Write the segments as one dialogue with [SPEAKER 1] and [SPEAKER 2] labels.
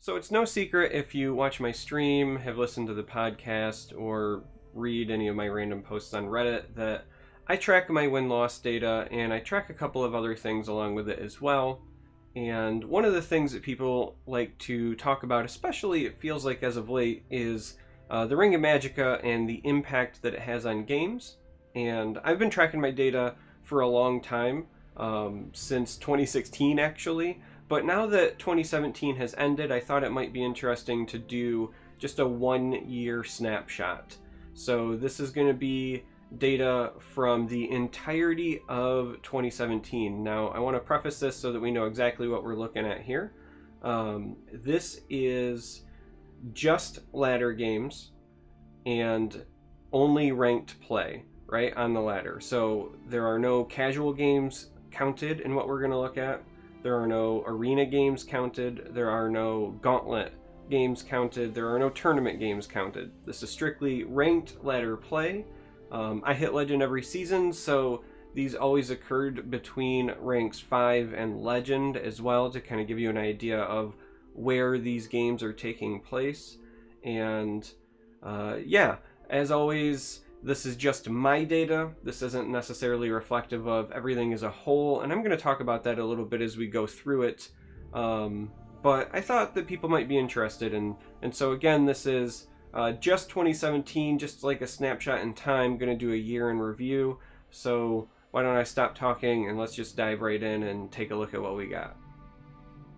[SPEAKER 1] So it's no secret if you watch my stream, have listened to the podcast, or read any of my random posts on Reddit that I track my win-loss data and I track a couple of other things along with it as well. And one of the things that people like to talk about, especially it feels like as of late, is the Ring of Magicka and the impact that it has on games. And I've been tracking my data for a long time, since 2016 actually. But now that 2017 has ended, I thought it might be interesting to do just a 1-year snapshot. So this is going to be data from the entirety of 2017. Now, I want to preface this so that we know exactly what we're looking at here. This is just ladder games and only ranked play, right, on the ladder. So there are no casual games counted in what we're going to look at. There are no arena games counted. There are no gauntlet games counted. There are no tournament games counted. This is strictly ranked ladder play. I hit Legend every season, so these always occurred between ranks 5 and Legend as well, to kind of give you an idea of where these games are taking place. And yeah, as always, this is just my data. This isn't necessarily reflective of everything as a whole, and I'm going to talk about that a little bit as we go through it. But I thought that people might be interested, and so again, this is just 2017, just like a snapshot in time. Going to do a year in review. So why don't I stop talking and let's just dive right in and take a look at what we got.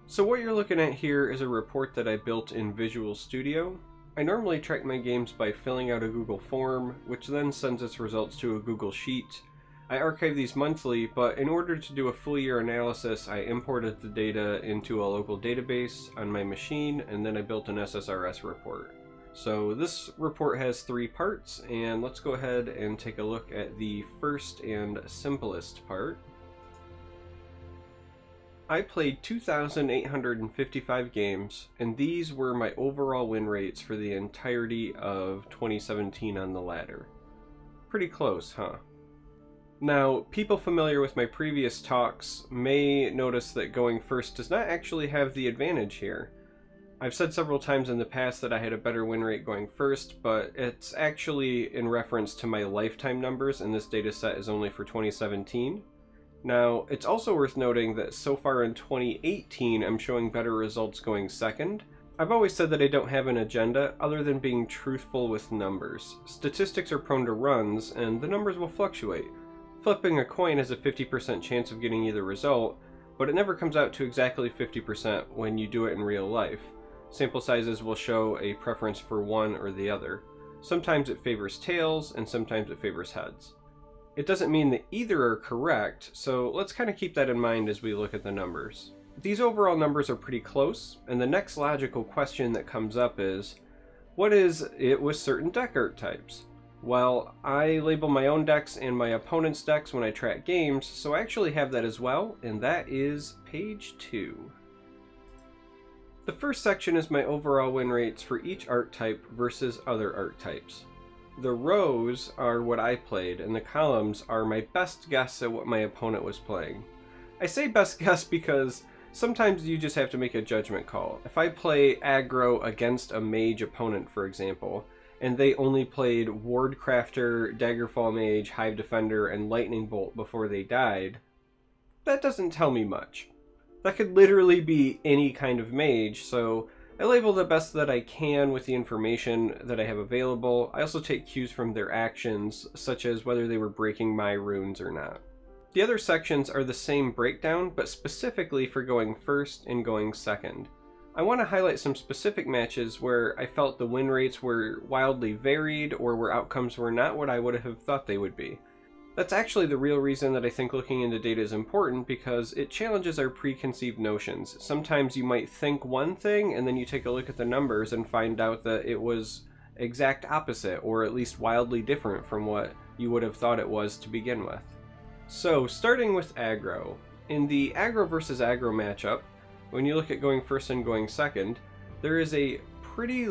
[SPEAKER 1] So what you're looking at here is a report that I built in Visual Studio. I normally track my games by filling out a Google form, which then sends its results to a Google Sheet. I archive these monthly, but in order to do a full year analysis, I imported the data into a local database on my machine, and then I built an SSRS report. So this report has 3 parts, and let's go ahead and take a look at the first and simplest part. I played 2,855 games, and these were my overall win rates for the entirety of 2017 on the ladder. Pretty close, huh? Now, people familiar with my previous talks may notice that going first does not actually have the advantage here. I've said several times in the past that I had a better win rate going first, but it's actually in reference to my lifetime numbers, and this data set is only for 2017. Now, it's also worth noting that so far in 2018, I'm showing better results going second. I've always said that I don't have an agenda other than being truthful with numbers. Statistics are prone to runs, and the numbers will fluctuate. Flipping a coin has a 50% chance of getting either result, but it never comes out to exactly 50% when you do it in real life. Sample sizes will show a preference for one or the other. Sometimes it favors tails, and sometimes it favors heads. It doesn't mean that either are correct, so let's kind of keep that in mind as we look at the numbers. These overall numbers are pretty close, and the next logical question that comes up is, what is it with certain deck archetypes? Well, I label my own decks and my opponent's decks when I track games, so I actually have that as well, and that is page 2. The first section is my overall win rates for each archetype versus other archetypes. The rows are what I played, and the columns are my best guess at what my opponent was playing. I say best guess because sometimes you just have to make a judgment call. If I play aggro against a mage opponent, for example, and they only played Wardcrafter, Daggerfall Mage, Hive Defender, and Lightning Bolt before they died, that doesn't tell me much. That could literally be any kind of mage, so I label the best that I can with the information that I have available. I also take cues from their actions, such as whether they were breaking my runes or not. The other sections are the same breakdown, but specifically for going first and going second. I want to highlight some specific matches where I felt the win rates were wildly varied, or where outcomes were not what I would have thought they would be. That's actually the real reason that I think looking into data is important, because it challenges our preconceived notions. Sometimes you might think one thing, and then you take a look at the numbers and find out that it was exact opposite, or at least wildly different from what you would have thought it was to begin with. So, starting with aggro. In the aggro versus aggro matchup, when you look at going first and going second, there is a pretty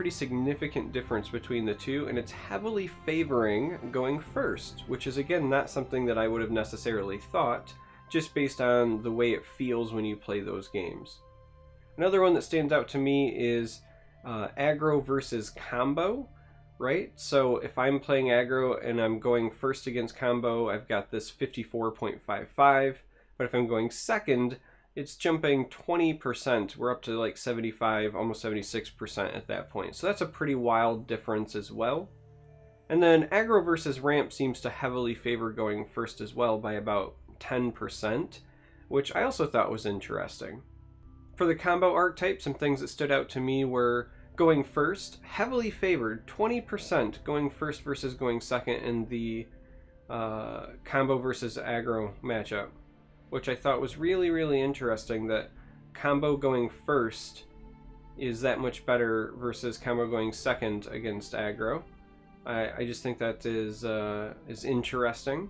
[SPEAKER 1] significant difference between the two, and it's heavily favoring going first, which is again not something that I would have necessarily thought, just based on the way it feels when you play those games. Another one that stands out to me is aggro versus combo, right? So if I'm playing aggro and I'm going first against combo, I've got this 54.55, but if I'm going second, it's jumping 20%. We're up to like 75, almost 76% at that point. So that's a pretty wild difference as well. And then aggro versus ramp seems to heavily favor going first as well by about 10%, which I also thought was interesting. For the combo archetype, some things that stood out to me were going first, heavily favored, 20% going first versus going second in the combo versus aggro matchup, which I thought was really, really interesting, that combo going first is that much better versus combo going second against aggro. I just think that is interesting.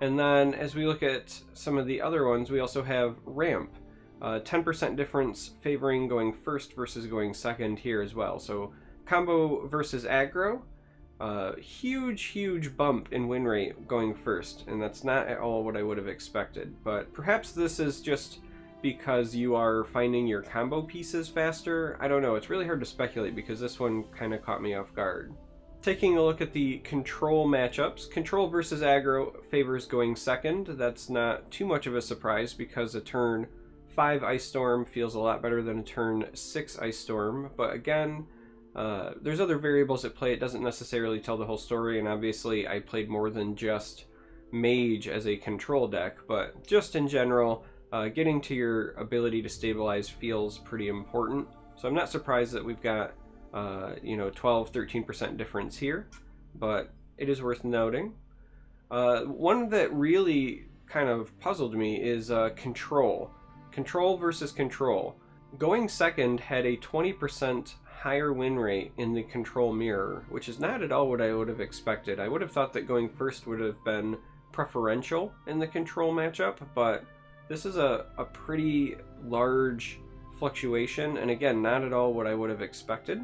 [SPEAKER 1] And then as we look at some of the other ones, we also have ramp. 10% difference favoring going first versus going second here as well. So combo versus aggro, huge bump in win rate going first, and that's not at all what I would have expected. But perhaps this is just because you are finding your combo pieces faster. I don't know, it's really hard to speculate because this one kind of caught me off guard. Taking a look at the control matchups, control versus aggro favors going second. That's not too much of a surprise because a turn 5 Ice Storm feels a lot better than a turn 6 Ice Storm, but again, there's other variables at play. It doesn't necessarily tell the whole story, and obviously I played more than just Mage as a control deck, but just in general, getting to your ability to stabilize feels pretty important. So I'm not surprised that we've got 12-13% difference here, but it is worth noting. One that really kind of puzzled me is control. Control versus control. Going second had a 20% higher win rate in the control mirror, which is not at all what I would have expected. I would have thought that going first would have been preferential in the control matchup, but this is a pretty large fluctuation, and again, not at all what I would have expected.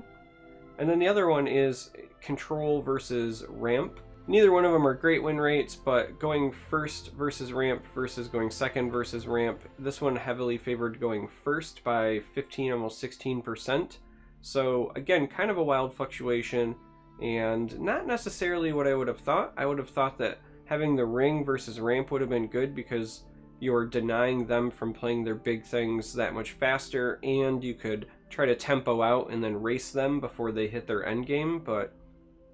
[SPEAKER 1] And then the other one is control versus ramp. Neither one of them are great win rates, but going first versus ramp versus going second versus ramp, this one heavily favored going first by 15, almost 16%. So again, kind of a wild fluctuation, and not necessarily what I would have thought. I would have thought that having the ring versus ramp would have been good because you're denying them from playing their big things that much faster, and you could try to tempo out and then race them before they hit their end game, but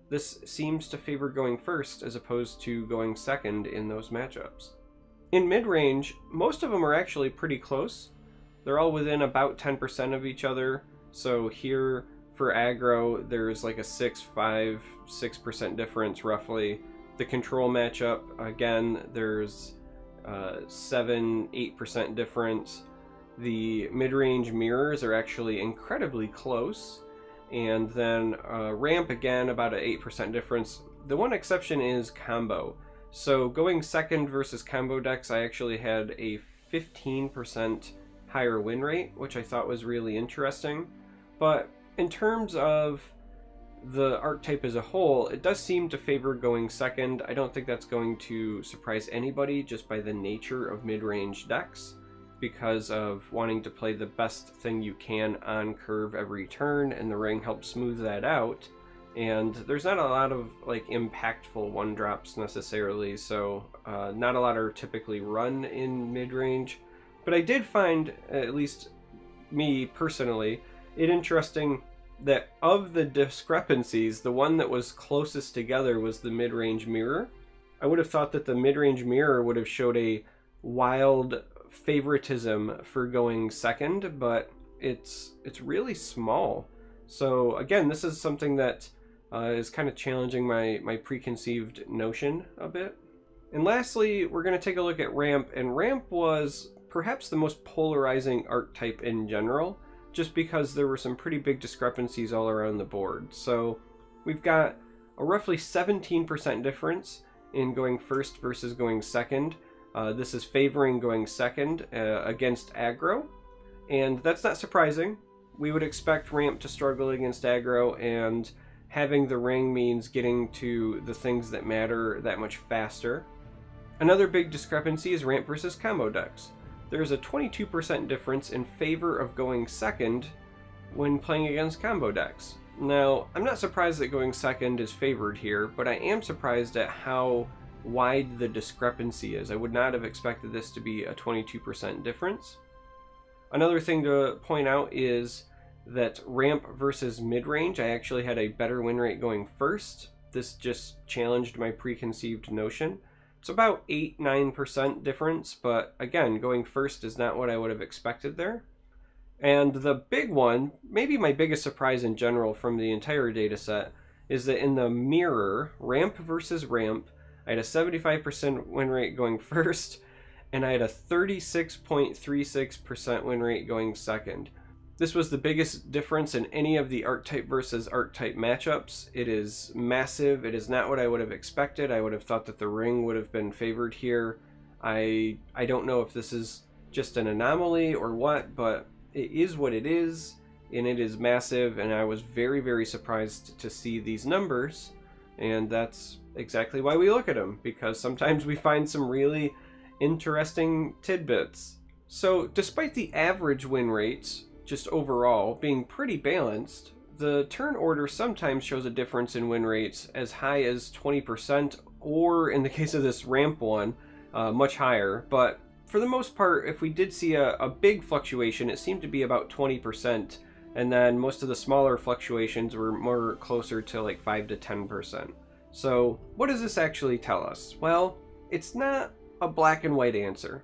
[SPEAKER 1] this seems to favor going first as opposed to going second in those matchups. In mid-range, most of them are actually pretty close. They're all within about 10% of each other. So here for aggro, there's like a 6% difference roughly. The control matchup, again, there's 7-8% difference. The mid-range mirrors are actually incredibly close. And then ramp, again, about an 8% difference. The one exception is combo. So going second versus combo decks, I actually had a 15% higher win rate, which I thought was really interesting. But in terms of the archetype as a whole, it does seem to favor going second. I don't think that's going to surprise anybody just by the nature of mid-range decks, because of wanting to play the best thing you can on curve every turn, and the ring helps smooth that out. And there's not a lot of like impactful one drops necessarily, so not a lot are typically run in mid-range. But I did find, at least me personally, it interesting that of the discrepancies, the one that was closest together was the mid-range mirror. I would have thought that the mid-range mirror would have showed a wild favoritism for going second, but it's really small. So again, this is something that is kind of challenging my preconceived notion a bit. And lastly, we're going to take a look at ramp, and ramp was perhaps the most polarizing archetype in general, just because there were some pretty big discrepancies all around the board. So we've got a roughly 17% difference in going first versus going second. This is favoring going second against aggro, and that's not surprising. We would expect ramp to struggle against aggro, and having the ring means getting to the things that matter that much faster. Another big discrepancy is ramp versus combo decks. there's a 22% difference in favor of going second when playing against combo decks. Now, I'm not surprised that going second is favored here, but I am surprised at how wide the discrepancy is. I would not have expected this to be a 22% difference. Another thing to point out is that ramp versus mid-range, I actually had a better win rate going first. This just challenged my preconceived notion. It's about 8-9% difference, but again, going first is not what I would have expected there. And the big one, maybe my biggest surprise in general from the entire data set, is that in the mirror, ramp versus ramp, I had a 75% win rate going first, and I had a 36.36% win rate going second. This was the biggest difference in any of the archetype versus archetype matchups. It is massive. It is not what I would have expected. I would have thought that the ring would have been favored here. I don't know if this is just an anomaly or what, but it is what it is, and it is massive, and I was very, very surprised to see these numbers, and that's exactly why we look at them, because sometimes we find some really interesting tidbits. So despite the average win rates, just overall, being pretty balanced, the turn order sometimes shows a difference in win rates as high as 20%, or in the case of this ramp one, much higher. But for the most part, if we did see a big fluctuation, it seemed to be about 20%, and then most of the smaller fluctuations were more closer to like 5 to 10%. So what does this actually tell us? Well, it's not a black and white answer.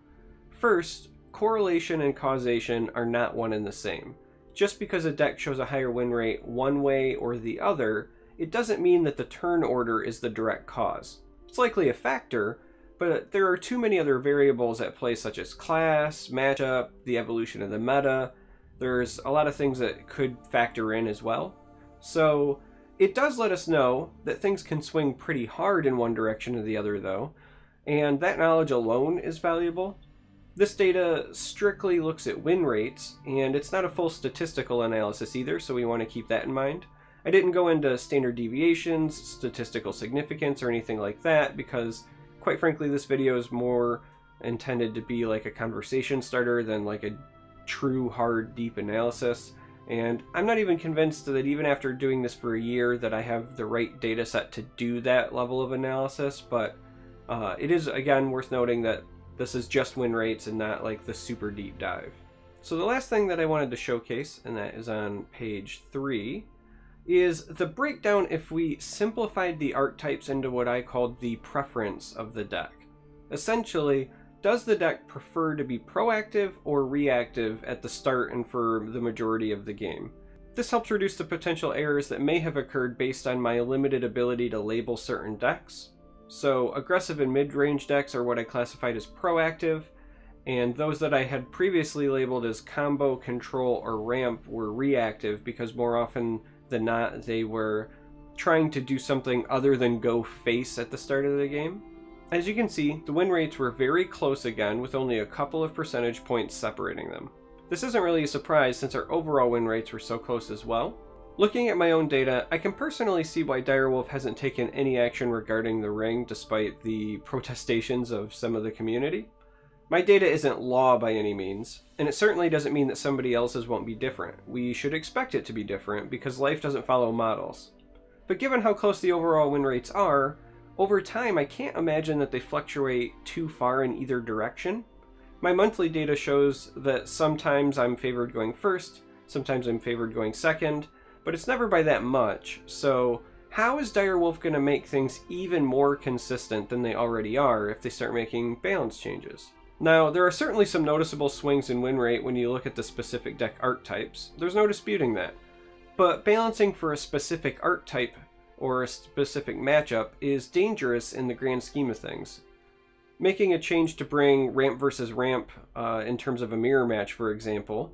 [SPEAKER 1] First, correlation and causation are not one and the same. Just because a deck shows a higher win rate one way or the other, it doesn't mean that the turn order is the direct cause. It's likely a factor, but there are too many other variables at play, such as class, matchup, the evolution of the meta. There's a lot of things that could factor in as well. So it does let us know that things can swing pretty hard in one direction or the other, though, and that knowledge alone is valuable. This data strictly looks at win rates, and it's not a full statistical analysis either, so we want to keep that in mind. I didn't go into standard deviations, statistical significance, or anything like that, because quite frankly, this video is more intended to be like a conversation starter than like a true, hard, deep analysis. And I'm not even convinced that even after doing this for a year that I have the right data set to do that level of analysis, but it is, again, worth noting that this is just win rates and not like the super deep dive. So the last thing that I wanted to showcase, and that is on page 3, is the breakdown if we simplified the archetypes into what I called the preference of the deck. Essentially, does the deck prefer to be proactive or reactive at the start and for the majority of the game? This helps reduce the potential errors that may have occurred based on my limited ability to label certain decks. So aggressive and mid-range decks are what I classified as proactive, and those that I had previously labeled as combo, control, or ramp were reactive, because more often than not they were trying to do something other than go face at the start of the game. As you can see, the win rates were very close again, with only a couple of percentage points separating them. This isn't really a surprise since our overall win rates were so close as well. Looking at my own data, I can personally see why Direwolf hasn't taken any action regarding the ring despite the protestations of some of the community. My data isn't law by any means, and it certainly doesn't mean that somebody else's won't be different. We should expect it to be different because life doesn't follow models. But given how close the overall win rates are, over time I can't imagine that they fluctuate too far in either direction. My monthly data shows that sometimes I'm favored going first, sometimes I'm favored going second, but it's never by that much. So how is Direwolf going to make things even more consistent than they already are if they start making balance changes? Now, there are certainly some noticeable swings in win rate when you look at the specific deck archetypes. There's no disputing that. But balancing for a specific archetype or a specific matchup is dangerous in the grand scheme of things. Making a change to bring ramp versus ramp in terms of a mirror match, for example,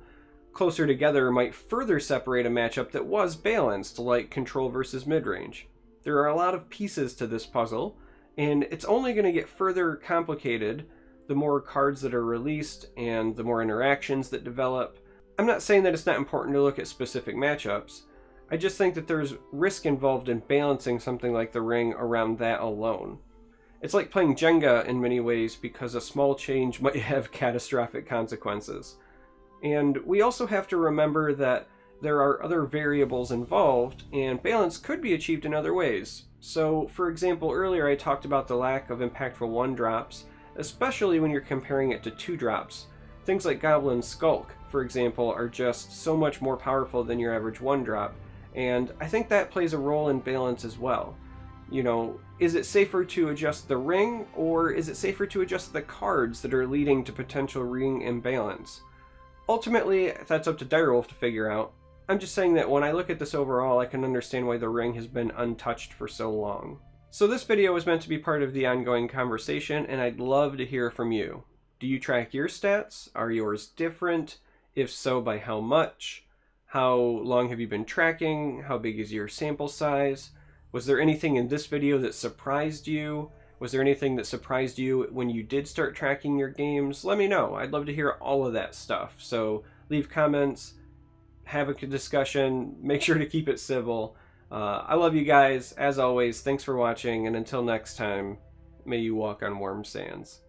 [SPEAKER 1] closer together might further separate a matchup that was balanced, like control versus mid-range. There are a lot of pieces to this puzzle, and it's only going to get further complicated the more cards that are released and the more interactions that develop. I'm not saying that it's not important to look at specific matchups. I just think that there's risk involved in balancing something like the ring around that alone. It's like playing Jenga in many ways because a small change might have catastrophic consequences. And we also have to remember that there are other variables involved, and balance could be achieved in other ways. So, for example, earlier I talked about the lack of impactful 1-drops, especially when you're comparing it to 2-drops. Things like Goblin Skulk, for example, are just so much more powerful than your average 1-drop, and I think that plays a role in balance as well. You know, is it safer to adjust the ring, or is it safer to adjust the cards that are leading to potential ring imbalance? Ultimately, that's up to Direwolf to figure out. I'm just saying that when I look at this overall, I can understand why the ring has been untouched for so long. So this video was meant to be part of the ongoing conversation, and I'd love to hear from you. Do you track your stats? Are yours different? If so, by how much? How long have you been tracking? How big is your sample size? Was there anything in this video that surprised you? Was there anything that surprised you when you did start tracking your games? Let me know. I'd love to hear all of that stuff. So leave comments, have a discussion, make sure to keep it civil. I love you guys. As always, thanks for watching, and until next time, may you walk on warm sands.